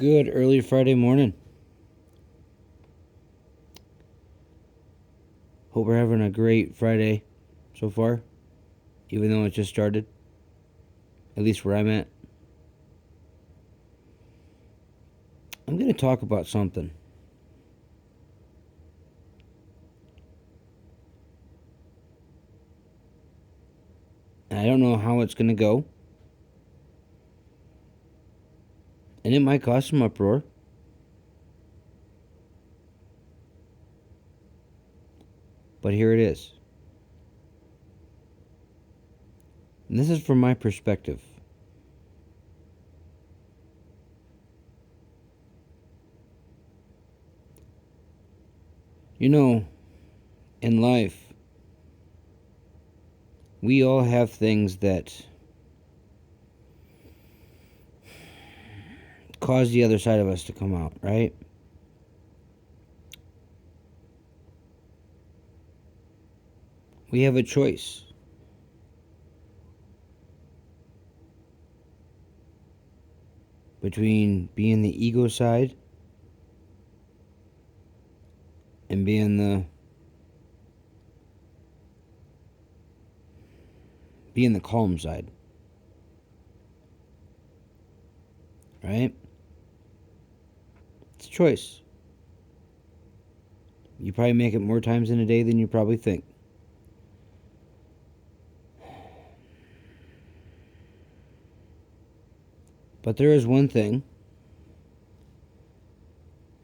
Good early Friday morning. Hope we're having a great Friday so far, even though it just started. At least where I'm at. I'm going to talk about something. And I don't know how it's going to go. And it might cause some uproar. But here it is. And this is from my perspective. You know, in life, we all have things that cause the other side of us to come out, right? We have a choice. Between being the ego side and being the calm side. Right? It's a choice. You probably make it more times in a day than you probably think. But there is one thing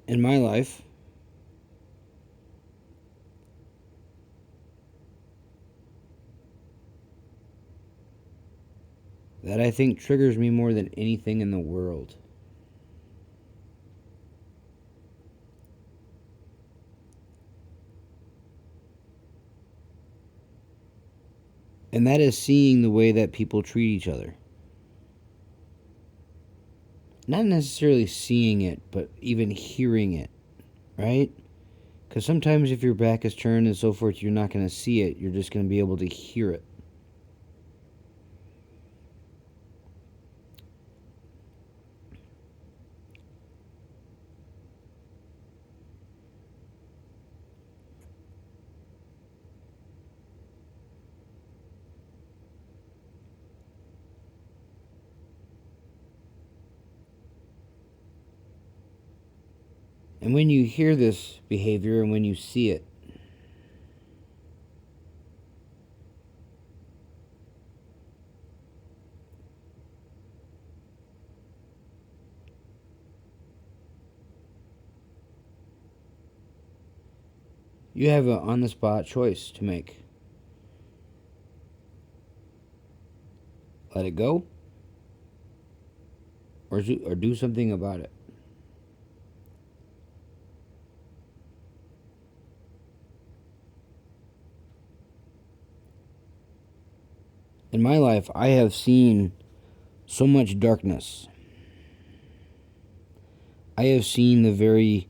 in my life that I think triggers me more than anything in the world. And that is seeing the way that people treat each other. Not necessarily seeing it, but even hearing it, right? Because sometimes if your back is turned and so forth, you're not going to see it. You're just going to be able to hear it. And when you hear this behavior and when you see it, you have an on-the-spot choice to make. Let it go or do something about it. In my life, I have seen so much darkness. I have seen the very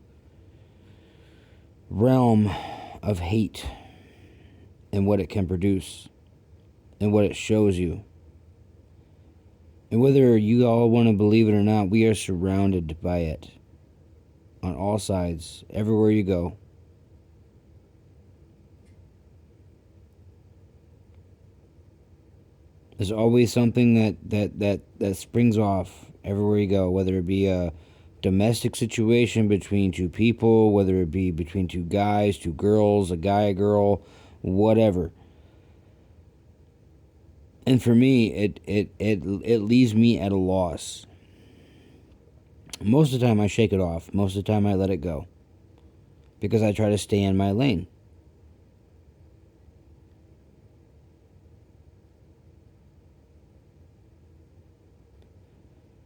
realm of hate and what it can produce and what it shows you. And whether you all want to believe it or not, we are surrounded by it on all sides, everywhere you go. There's always something that springs off everywhere you go, whether it be a domestic situation between two people, whether it be between two guys, two girls, a guy, a girl, whatever. And for me, it leaves me at a loss. Most of the time I shake it off. Most of the time I let it go. Because I try to stay in my lane.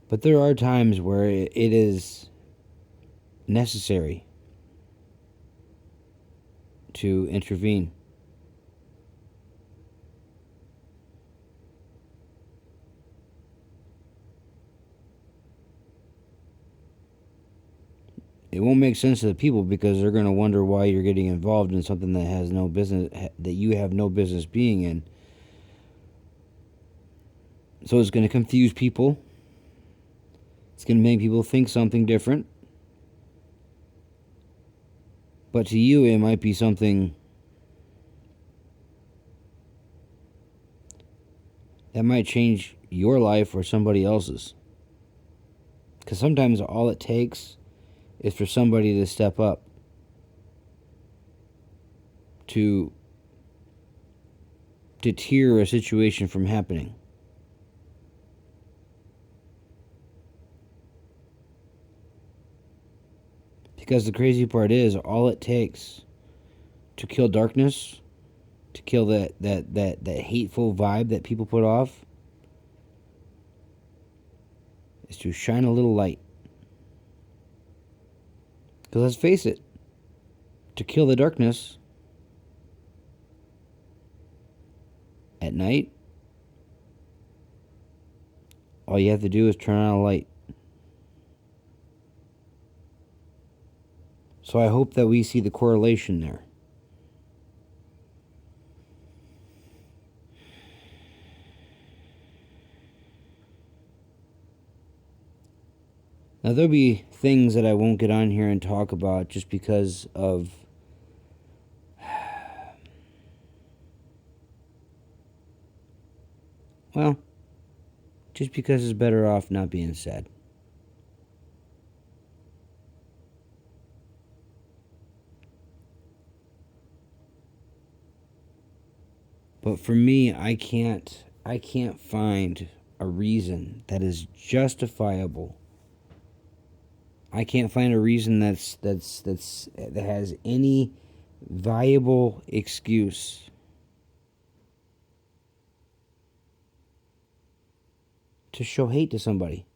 But there are times where it is necessary to intervene. It won't make sense to the people because they're going to wonder why you're getting involved in something that has no business, that you have no business being in. So it's going to confuse people. It's going to make people think something different. But to you, it might be something that might change your life or somebody else's. Because sometimes all it takes is for somebody to step up to deter a situation from happening. Because the crazy part is, all it takes to kill darkness, to kill that hateful vibe that people put off, is to shine a little light. Because let's face it, to kill the darkness at night, all you have to do is turn on a light. So I hope that we see the correlation there. Now, there'll be things that I won't get on here and talk about just because of well, just because it's better off not being said. But for me, I can't find a reason that is justifiable. I can't find a reason that has any viable excuse to show hate to somebody.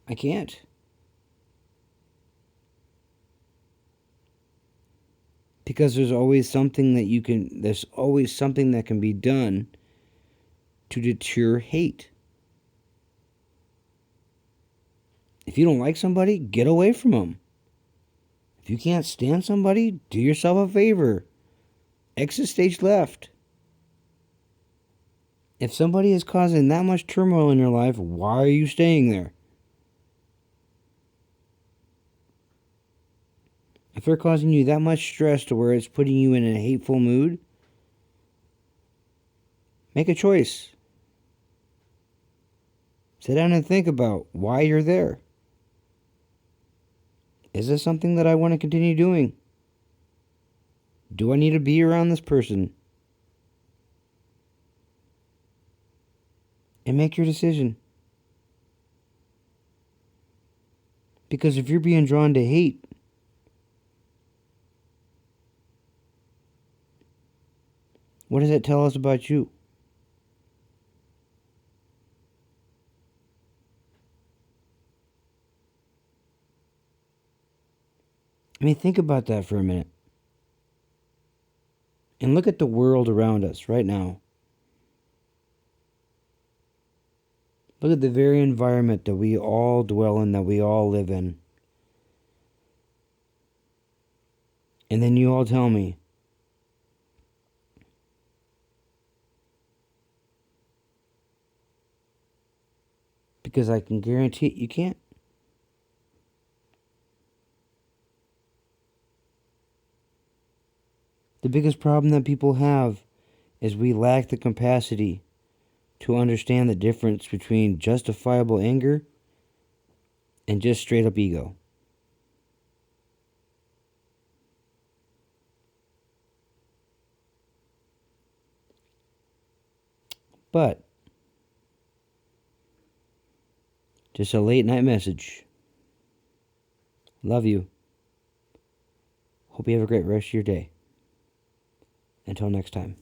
I can't. Because there's always something that can be done to deter hate. If you don't like somebody, get away from them. If you can't stand somebody, do yourself a favor. Exit stage left. If somebody is causing that much turmoil in your life, why are you staying there? If they're causing you that much stress to where it's putting you in a hateful mood, make a choice. Sit down and think about why you're there. Is this something that I want to continue doing? Do I need to be around this person? And make your decision. Because if you're being drawn to hate, what does that tell us about you? I mean, think about that for a minute. And look at the world around us right now. Look at the very environment that we all dwell in, that we all live in. And then you all tell me, because I can guarantee you can't. The biggest problem that people have is we lack the capacity to understand the difference between justifiable anger and just straight up ego. But just a late night message. Love you. Hope you have a great rest of your day. Until next time.